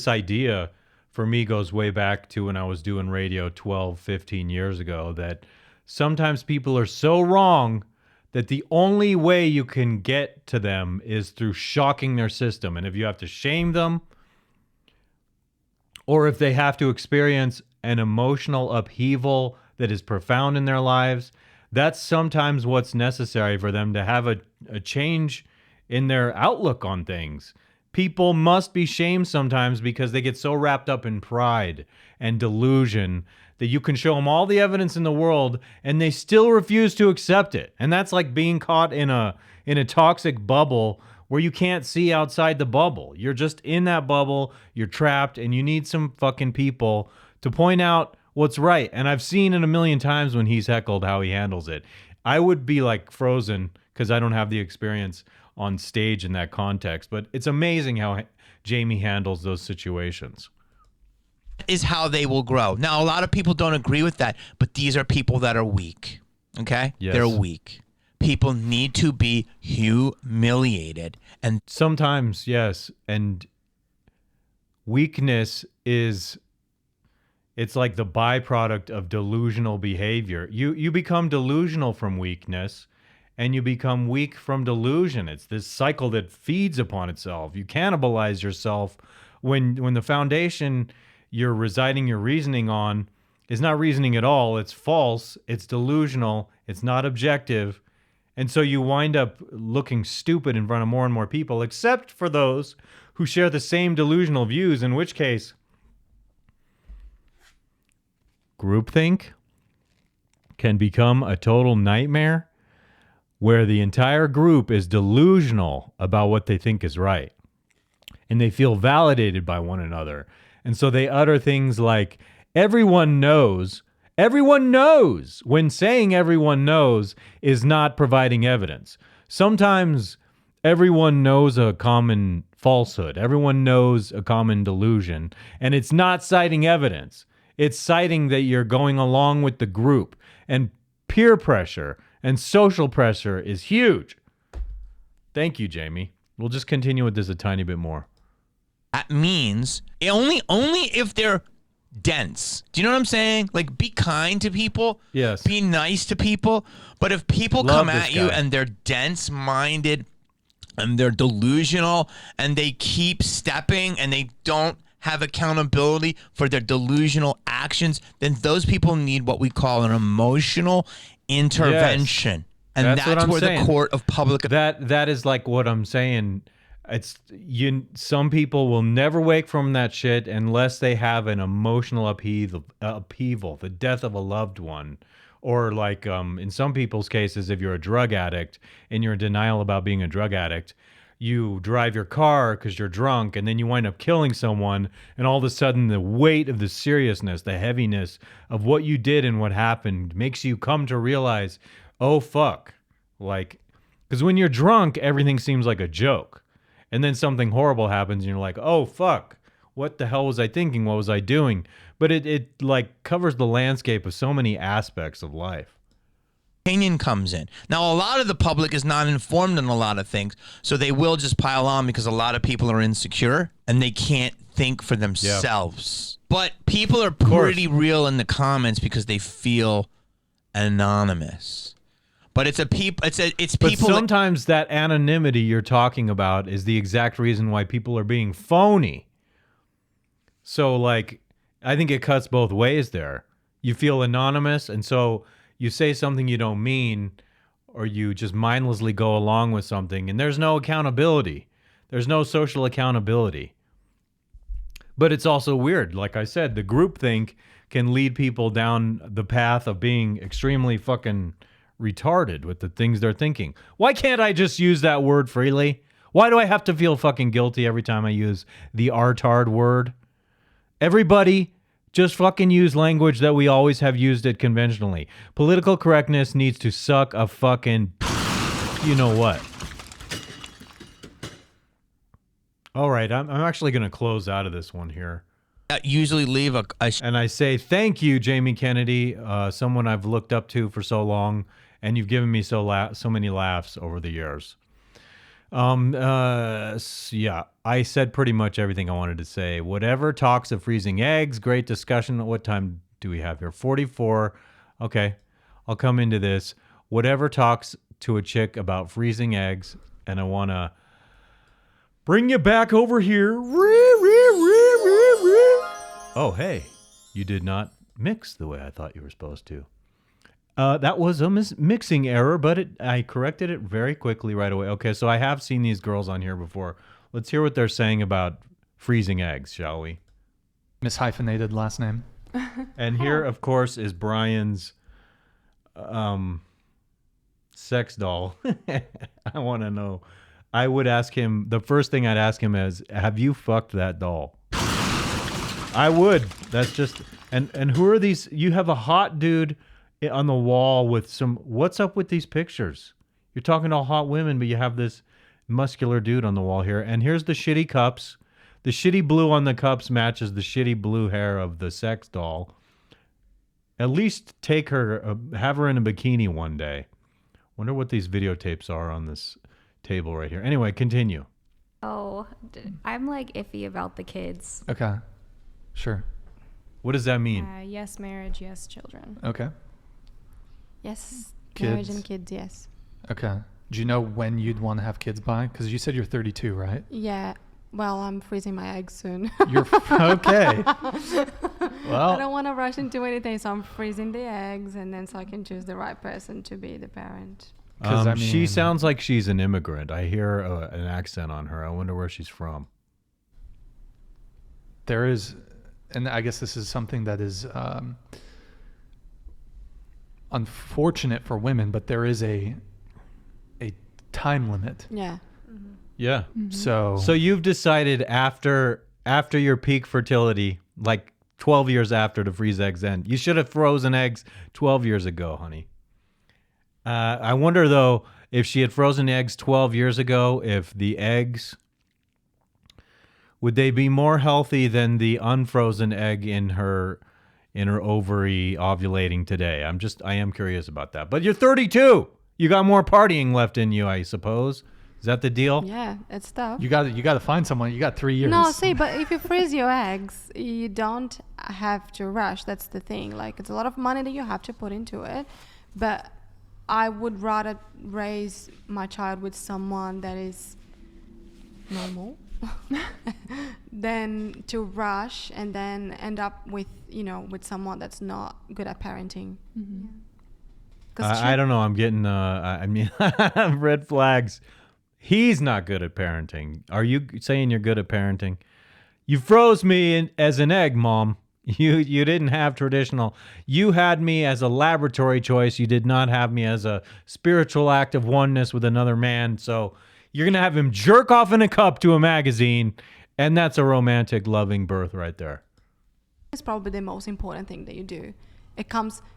idea for me goes way back to when I was doing radio 12, 15 years ago, that sometimes people are so wrong that the only way you can get to them is through shocking their system. And if you have to shame them, or if they have to experience an emotional upheaval that is profound in their lives, that's sometimes what's necessary for them to have a change in their outlook on things. People must be shamed sometimes because they get so wrapped up in pride and delusion that you can show them all the evidence in the world and they still refuse to accept it. And that's like being caught in a toxic bubble where you can't see outside the bubble. You're just in that bubble, you're trapped, and you need some fucking people to point out what's right. And I've seen it a million times when he's heckled how he handles it. I would be like frozen because I don't have the experience on stage in that context, but it's amazing how Jamie handles those situations. Is how they will grow. Now, a lot of people don't agree with that, but these are people that are weak. Okay? Yes. They're weak. People need to be humiliated. And Sometimes, yes, and weakness is, it's like the byproduct of delusional behavior. You become delusional from weakness, and you become weak from delusion. It's this cycle that feeds upon itself. You cannibalize yourself when the foundation you're residing your reasoning on is not reasoning at all. It's false. It's delusional. It's not objective. And so you wind up looking stupid in front of more and more people, except for those who share the same delusional views, in which case groupthink can become a total nightmare where the entire group is delusional about what they think is right. And they feel validated by one another. And so they utter things like, everyone knows. Everyone knows, when saying everyone knows is not providing evidence. Sometimes everyone knows a common falsehood. Everyone knows a common delusion. And it's not citing evidence. It's citing that you're going along with the group. And peer pressure and social pressure is huge. Thank you, Jamie. We'll just continue with this a tiny bit more. that means only if they're dense. Do you know what I'm saying? Like, be kind to people. Yes. Be nice to people. But if people Love come this at you guy. and they're dense-minded and they're delusional and they keep stepping and they don't have accountability for their delusional actions, then those people need what we call an emotional intervention. And That's what that's I'm where saying. the court of public... That is like what I'm saying. It's some people will never wake from that shit unless they have an emotional upheaval, the death of a loved one, or like in some people's cases, if you're a drug addict and you're in denial about being a drug addict, you drive your car because you're drunk, and then you wind up killing someone, and all of a sudden the weight of the seriousness, the heaviness of what you did and what happened makes you come to realize, oh fuck, like, because when you're drunk, everything seems like a joke. And then something horrible happens and you're like, oh, fuck, what the hell was I thinking? What was I doing? But it like covers the landscape of so many aspects of life. opinion comes in. Now, a lot of the public is not informed on a lot of things, so they will just pile on because a lot of people are insecure and they can't think for themselves. But people are pretty real in the comments because they feel anonymous. But it's people. But sometimes that anonymity you're talking about is the exact reason why people are being phony. So, like, I think it cuts both ways there. You feel anonymous, and so you say something you don't mean, or you just mindlessly go along with something, and there's no accountability. There's no social accountability. But it's also weird. Like I said, the groupthink can lead people down the path of being extremely fucking retarded with the things they're thinking. Why can't I just use that word freely? Why do I have to feel fucking guilty every time I use the artard word? Everybody just fucking use language that we always have used it conventionally. Political correctness needs to suck a fucking you know what. All right, I'm actually going to close out of this one here. usually leave a And I say thank you, Jamie Kennedy, someone I've looked up to for so long, and you've given me so many laughs over the years. Yeah, I said pretty much everything I wanted to say. Whatever talks of freezing eggs, great discussion. What time do we have here? 44. Okay, I'll come into this. Whatever talks to a chick about freezing eggs, and I want to bring you back over here. Oh, hey, you did not mix the way I thought you were supposed to. That was a mixing error, but I corrected it very quickly right away. Okay, so I have seen these girls on here before. Let's hear what they're saying about freezing eggs, shall we? Mishyphenated last name. And here, of course, is Brian's sex doll. I want to know. I would ask him, the first thing I'd ask him is, have you fucked that doll? I would. That's just, and who are these? You have a hot dude on the wall with some, what's up with these pictures? You're talking to all hot women, but you have this muscular dude on the wall here. And here's the shitty cups. The shitty blue on the cups matches the shitty blue hair of the sex doll. At least take her, have her in a bikini one day. Wonder what these videotapes are on this table right here. Anyway, continue. Oh, I'm like iffy about the kids. Okay. Sure. What does that mean? Yes, marriage. Yes, children. Okay. Yes, Kids. marriage and kids. Yes. Okay. Do you know when you'd want to have kids by? Because you said you're 32, right? Yeah. Well, I'm freezing my eggs soon. You're okay. Well, I don't want to rush into anything, so I'm freezing the eggs, and then so I can choose the right person to be the parent. She sounds like she's an immigrant. I hear an accent on her. I wonder where she's from. there is, and I guess this is something that is unfortunate for women, but there is a time limit. Yeah. Yeah. So you've decided after your peak fertility, like 12 years after the freeze eggs end, you should have frozen eggs 12 years ago, honey. I wonder though, if she had frozen eggs 12 years ago, if the eggs, would they be more healthy than the unfrozen egg in her ovary ovulating today? I am curious about that. But you're 32. You got more partying left in you, I suppose. Is that the deal? Yeah, it's tough. you got to find someone. You got 3 years. No, see, but if you freeze your eggs, you don't have to rush. That's the thing. Like, it's a lot of money that you have to put into it. But I would rather raise my child with someone that is normal than to rush and then end up with someone that's not good at parenting. Mm-hmm. I don't know. I'm getting, red flags. He's not good at parenting. Are you saying you're good at parenting? You froze me as an egg, Mom. You didn't have traditional. You had me as a laboratory choice. You did not have me as a spiritual act of oneness with another man. So you're going to have him jerk off in a cup to a magazine, and that's a romantic, loving birth right there. It's probably the most important thing that you do.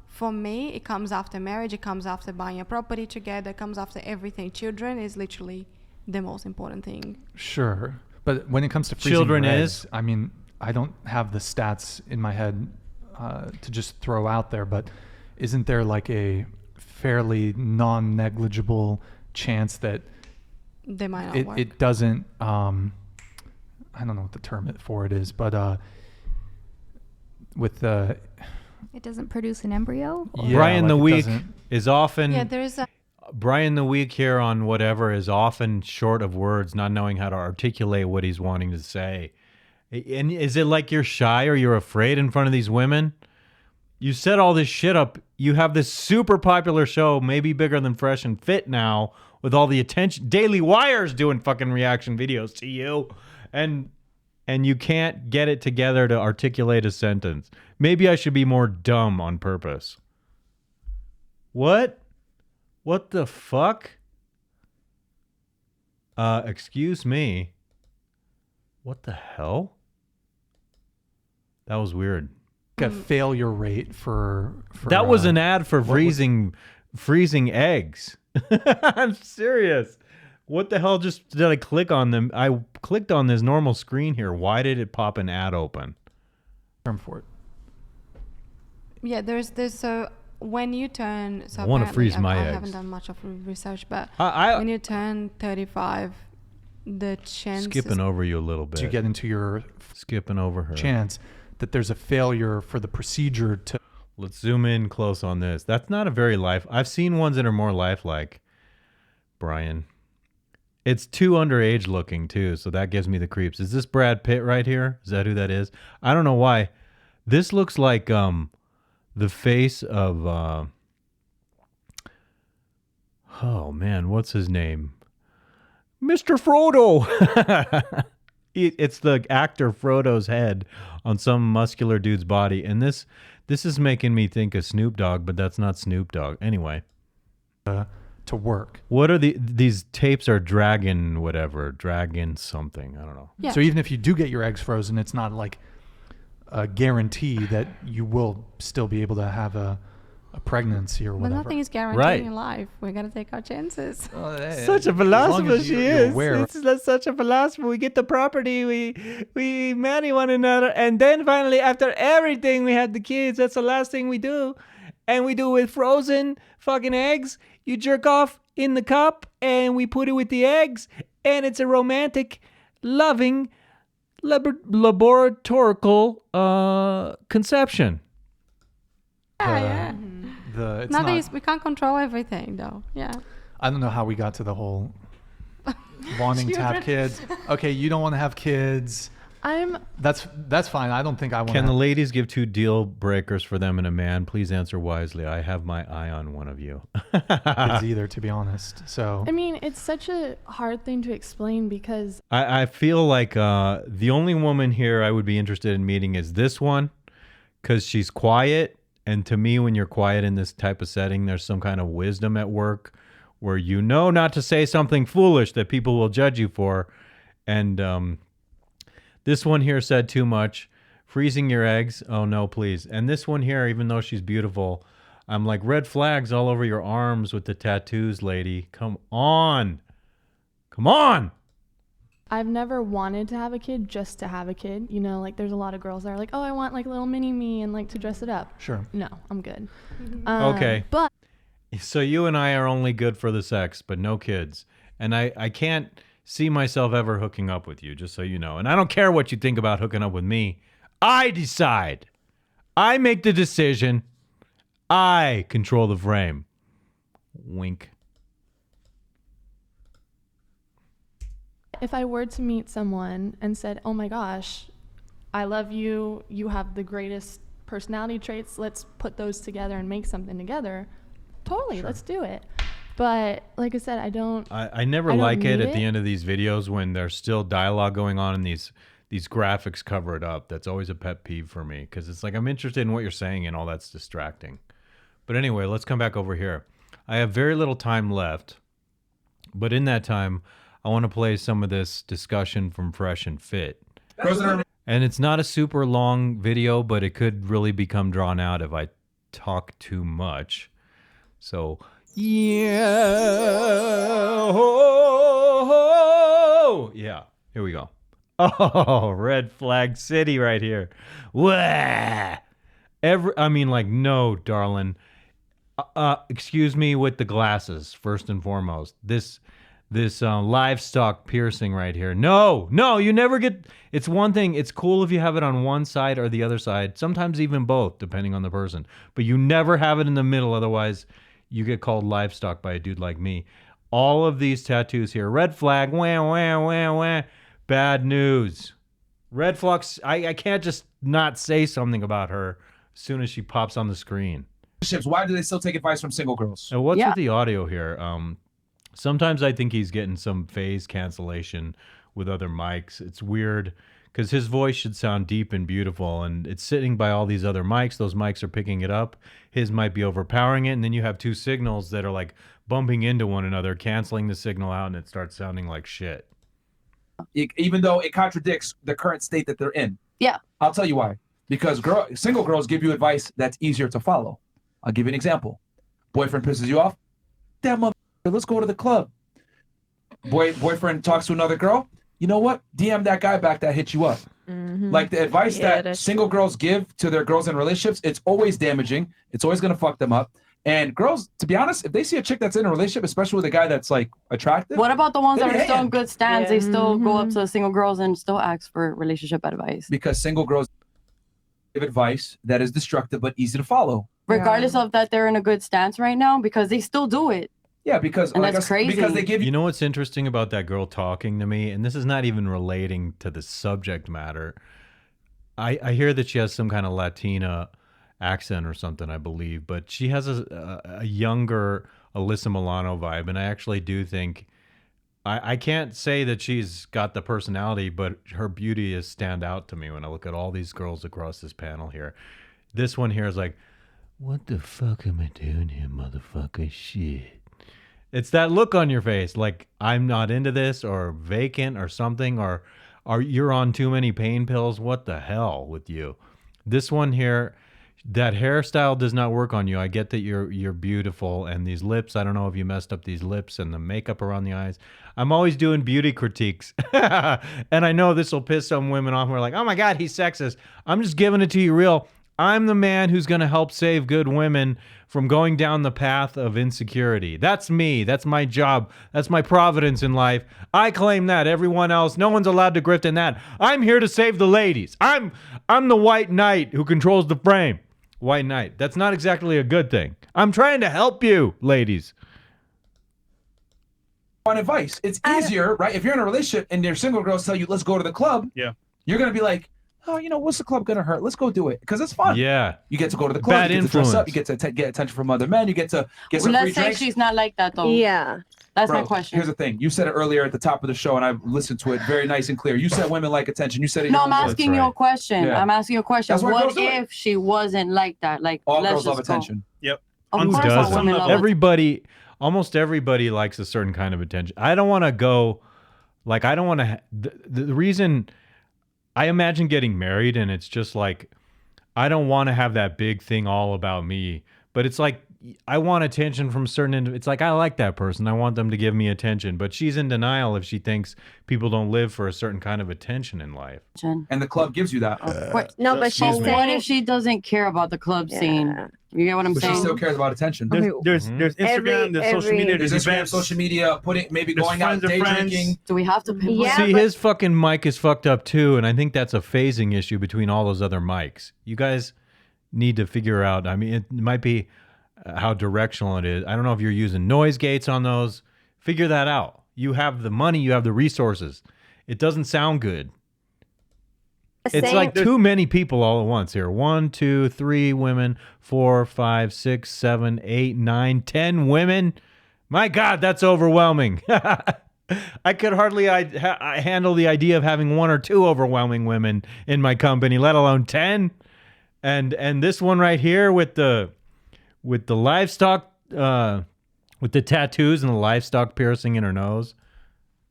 For me, it comes after marriage. It comes after buying a property together. It comes after everything. Children is literally the most important thing. Sure. But when it comes to freezing Children your eggs, I mean, I don't have the stats in my head to just throw out there, but isn't there like a fairly non-negligible chance that they might not work? It doesn't, I don't know what the term for it is, but with the... It doesn't produce an embryo? Yeah, Brian the Weak doesn't. is often... Yeah, there is a... Brian the Weak here on whatever is often short of words, not knowing how to articulate what he's wanting to say. And is it like you're shy or you're afraid in front of these women? You set all this shit up. You have this super popular show, maybe bigger than Fresh and Fit now, with all the attention. Daily Wire's doing fucking reaction videos to you. And you can't get it together to articulate a sentence. Maybe I should be more dumb on purpose. What? What the fuck? Excuse me. What the hell? That was weird. A failure rate for that was an ad for freezing eggs. I'm serious. What the hell just did I click on them? I clicked on this normal screen here. Why did it pop an ad open? term for it. Yeah, there's so when you turn, so I want to apparently freeze my I eggs. haven't done much of research, but I when you turn 35, the chance skipping over you a little bit. To get into your skipping over her chance that there's a failure for the procedure to. Let's zoom in close on this. That's not a very life. I've seen ones that are more lifelike, Brian. It's too underage looking too, so that gives me the creeps. Is this Brad Pitt right here? Is that who that is? I don't know why. This looks like the face of oh man, what's his name? Mr. Frodo. It's the actor Frodo's head on some muscular dude's body, and this is making me think of Snoop Dogg, but that's not Snoop Dogg. Anyway, to work. What are these tapes are dragon something. I don't know. Yeah. So even if you do get your eggs frozen, it's not like a guarantee that you will still be able to have a pregnancy or But whatever. nothing is guaranteed Right. in life. We gotta take our chances. Such a philosopher she is. Aware. It's such a philosopher. We get the property, we marry one another, and then finally, after everything, we have the kids. That's the last thing we do. And we do it with frozen fucking eggs. You jerk off in the cup, and we put it with the eggs, and it's a romantic, loving, laboratorical conception. It's Nothing we can't control everything, though. Yeah. I don't know how we got to the whole wanting to have kids. Okay, you don't want to have kids. That's fine. I don't think I want. Can the ladies give 2 deal breakers for them and a man? Please answer wisely. I have my eye on one of you. It's either, to be honest. So I mean, it's such a hard thing to explain because I feel like the only woman here I would be interested in meeting is this one, because she's quiet. And to me, when you're quiet in this type of setting, there's some kind of wisdom at work where you know not to say something foolish that people will judge you for. And this one here said too much. Freezing your eggs. Oh, no, please. And this one here, even though she's beautiful, I'm like, red flags all over your arms with the tattoos, lady. Come on. Come on. I've never wanted to have a kid just to have a kid. You know, like there's a lot of girls that are like, oh, I want like little mini me and like to dress it up. Sure. No, I'm good. Okay. But So you and I are only good for the sex, but no kids. And I can't see myself ever hooking up with you, just so you know. And I don't care what you think about hooking up with me. I decide. I make the decision. I control the frame. Wink. if I were to meet someone and said, oh my gosh, I love you, you have the greatest personality traits, let's put those together and make something together, totally, let's do it. But like I said, I never like it at the end of these videos when there's still dialogue going on and these graphics cover it up. That's always a pet peeve for me, because it's like I'm interested in what you're saying and all that's distracting. But anyway, let's come back over here. I have very little time left, but in that time, I want to play some of this discussion from Fresh and Fit. And it's not a super long video, but it could really become drawn out if I talk too much. So, yeah, here we go. Oh, red flag city right here. Wah! No, darling. Excuse me with the glasses, first and foremost. This livestock piercing right here. No, you never get... It's one thing. It's cool if you have it on one side or the other side. Sometimes even both, depending on the person. But you never have it in the middle, otherwise you get called livestock by a dude like me. All of these tattoos here. Red flag. Wah, wah, wah, wah. Bad news. Red flags. I can't just not say something about her as soon as she pops on the screen. Why do they still take advice from single girls? Now, what's with the audio here? Sometimes I think he's getting some phase cancellation with other mics. It's weird because his voice should sound deep and beautiful, and it's sitting by all these other mics. Those mics are picking it up. His might be overpowering it, and then you have two signals that are like bumping into one another, canceling the signal out, and it starts sounding like shit. Even though it contradicts the current state that they're in. Yeah. I'll tell you why. Because single girls give you advice that's easier to follow. I'll give you an example. Boyfriend pisses you off. Damn motherfucker, let's go to the club. Boyfriend talks to another girl. You know what? DM that guy back that hit you up. Mm-hmm. Like the advice that single girls give to their girls in relationships, it's always damaging. It's always going to fuck them up. And girls, to be honest, if they see a chick that's in a relationship, especially with a guy that's like attractive. What about the ones that are still in good stands? Yeah. They still go up to single girls and still ask for relationship advice. Because single girls give advice that is destructive but easy to follow. Regardless of that they're in a good stance right now, because they still do it. Yeah, because and that's crazy. Because they give you know what's interesting about that girl talking to me, and this is not even relating to the subject matter. I hear that she has some kind of Latina accent or something, I believe, but she has a younger Alyssa Milano vibe, and I actually do think I can't say that she's got the personality, but her beauty is stand out to me when I look at all these girls across this panel here. This one here is like, what the fuck am I doing here, motherfucker? Shit. It's that look on your face, like I'm not into this, or vacant, or something, or you're on too many pain pills. What the hell with you? This one here, that hairstyle does not work on you. I get that you're beautiful, and these lips. I don't know if you messed up these lips and the makeup around the eyes. I'm always doing beauty critiques, and I know this will piss some women off. We're like, oh my God, he's sexist. I'm just giving it to you real. I'm the man who's going to help save good women from going down the path of insecurity. That's me. That's my job. That's my providence in life. I claim that. Everyone else, no one's allowed to grift in that. I'm here to save the ladies. I'm the white knight who controls the frame. White knight. That's not exactly a good thing. I'm trying to help you, ladies. On advice, it's easier, right? If you're in a relationship and your single girls tell you, let's go to the club, you're going to be like, oh, what's the club going to hurt? Let's go do it. Because it's fun. Yeah. You get to go to the club. Bad you get influence. to dress up. You get to get attention from other men. You get to get some free Let's say drinks. she's not like that, though. Yeah. That's Bro, my question. Here's the thing. You said it earlier at the top of the show, and I listened to it very nice and clear. You said women like attention. You said it. No, I'm asking you a question. Yeah. I'm asking you a question. That's what What girls do. if she wasn't like that? Like, All let's girls love just go. attention. Yep. Of Who course all doesn't? women love Everybody, almost everybody likes a certain kind of attention. I don't want to go, like, I don't want to, the reason, I imagine getting married and it's just like, I don't want to have that big thing all about me, but it's like, I want attention from certain, it's like, I like that person. I want them to give me attention, but she's in denial if she thinks people don't live for a certain kind of attention in life. And the club gives you that. No, but she's What saying if she doesn't care about the club scene? You get what I'm But saying? she still cares about attention. There's Instagram, there's social media, there's there's Instagram, events. social media, maybe There's going out, friends of day friends. drinking. Do we have to pinpoint? See, his fucking mic is fucked up too, and I think that's a phasing issue between all those other mics. You guys need to figure out, I mean, it might be how directional it is. I don't know if you're using noise gates on those. Figure that out. You have the money, you have the resources. It doesn't sound good. It's like too many people all at once here. 1, 2, 3 women, 4, 5, 6, 7, 8, 9, 10 women. My God, that's overwhelming. I could hardly handle the idea of having 1 or 2 overwhelming women in my company, let alone 10. And this one right here with the livestock, with the tattoos and the livestock piercing in her nose.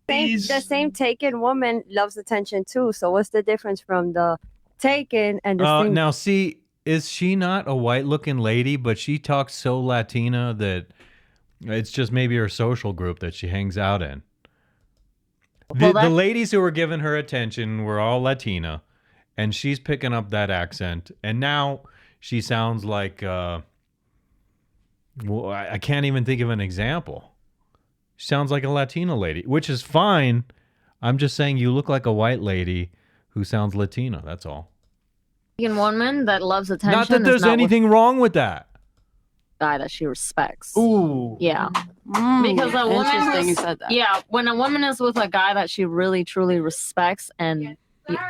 the same taken woman loves attention too. So what's the difference from the taken and the same? Now, see, is she not a white-looking lady, but she talks so Latina that it's just maybe her social group that she hangs out in. The ladies who were giving her attention were all Latina, and she's picking up that accent, and now she sounds like, well, I can't even think of an example. She sounds like a Latina lady, which is fine. I'm just saying you look like a white lady who sounds Latina, that's all. Woman that loves attention. Not that there's anything wrong with that. Guy that she respects. Ooh. Yeah. Because a woman Interesting you who's, said that. yeah, when a woman is with a guy that she really truly respects and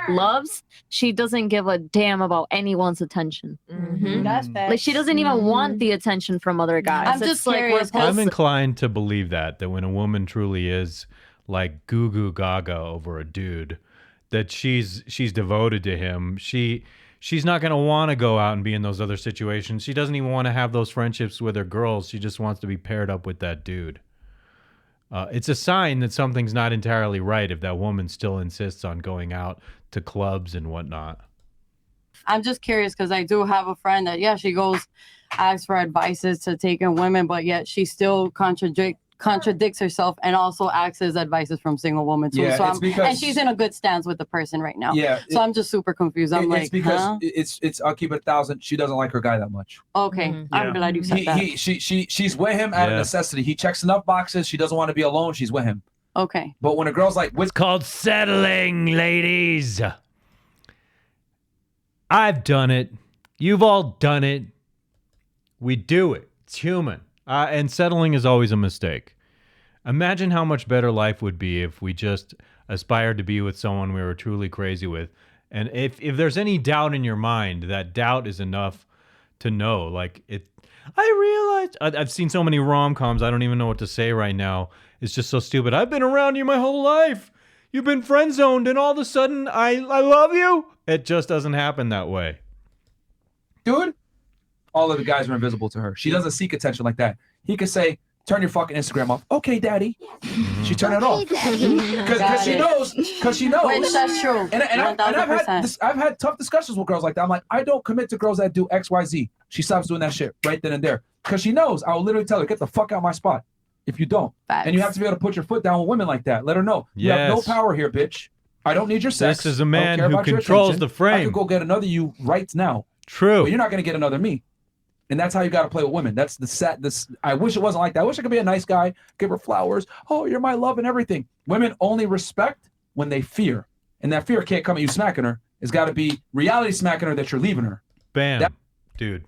loves, she doesn't give a damn about anyone's attention. That's fair. Like she doesn't even want the attention from other guys. I'm just curious, I'm inclined to believe that when a woman truly is like goo goo gaga over a dude, that she's devoted to him. She's not going to want to go out and be in those other situations. She doesn't even want to have those friendships with her girls. She just wants to be paired up with that dude. It's a sign that something's not entirely right if that woman still insists on going out to clubs and whatnot. I'm just curious because I do have a friend that, yeah, she goes, asks for advices to taking women, but yet she still contradicts herself and also asks his advices from single women too. Yeah, so it's because- and she's in a good stance with the person right now. Yeah, So I'm just super confused. I'm it's because huh? it's I'll keep it 1,000. She doesn't like her guy that much. Okay, I'm glad you said that. She's with him out of necessity. He checks enough boxes. She doesn't want to be alone. She's with him. Okay. But when a girl's like, it's called settling, ladies. I've done it. You've all done it. We do it. It's human. And settling is always a mistake. Imagine how much better life would be if we just aspired to be with someone we were truly crazy with. And if there's any doubt in your mind, that doubt is enough to know. Like, I realized, I've seen so many rom-coms, I don't even know what to say right now. It's just so stupid. I've been around you my whole life. You've been friend-zoned, and all of a sudden, I love you? It just doesn't happen that way. dude, all of the guys are invisible to her. She doesn't seek attention like that. He could say, turn your fucking Instagram off. Okay, daddy. She turned it off. Because she knows. Which that's true. And I've had tough discussions with girls like that. I'm like, I don't commit to girls that do X, Y, Z. She stops doing that shit right then and there. Because she knows. I will literally tell her, get the fuck out of my spot if you don't. Facts. And you have to be able to put your foot down with women like that. Let her know. You have no power here, bitch. I don't need your sex. This is a man who controls the frame. I could go get another you right now. True. But you're not going to get another me. And that's how you got to play with women. That's I wish it wasn't like that. I wish I could be a nice guy, give her flowers. Oh, you're my love and everything. Women only respect when they fear. And that fear can't come at you smacking her. It's got to be reality smacking her that you're leaving her. Bam. Dude.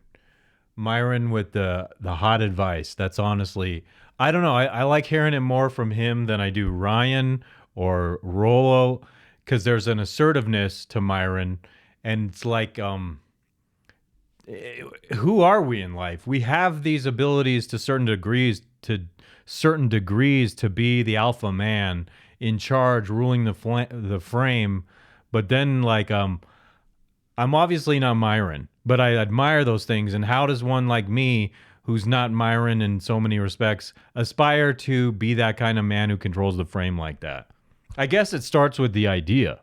Myron with the hot advice. That's honestly, I don't know. I like hearing it more from him than I do Ryan or Rollo, because there's an assertiveness to Myron. And it's like, who are we in life? We have these abilities to certain degrees to be the alpha man in charge, ruling the frame. But then, like, I'm obviously not Myron, but I admire those things. And how does one like me, who's not Myron in so many respects, aspire to be that kind of man who controls the frame like that? I guess it starts with the idea.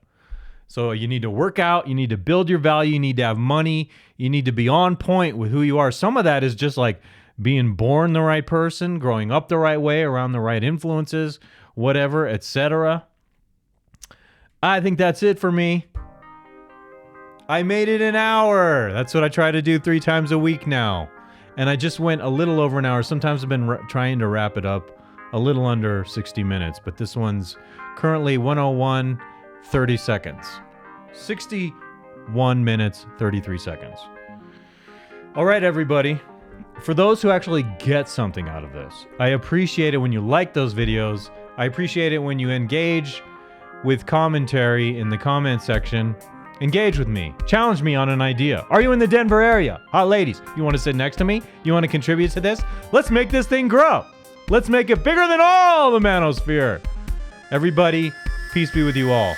So you need to work out, you need to build your value, you need to have money, you need to be on point with who you are. Some of that is just like being born the right person, growing up the right way, around the right influences, whatever, etc. I think that's it for me. I made it an hour. That's what I try to do 3 times a week now. And I just went a little over an hour. Sometimes I've been trying to wrap it up a little under 60 minutes, but this one's currently 101 30 seconds. 61 minutes, 33 seconds. All right, everybody. For those who actually get something out of this, I appreciate it when you like those videos. I appreciate it when you engage with commentary in the comment section. Engage with me. Challenge me on an idea. Are you in the Denver area? Hot ladies, you want to sit next to me? You want to contribute to this? Let's make this thing grow. Let's make it bigger than all the manosphere. Everybody, peace be with you all.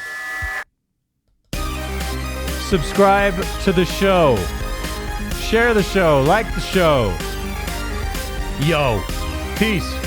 Subscribe to the show. Share the show. Like the show. Yo. Peace.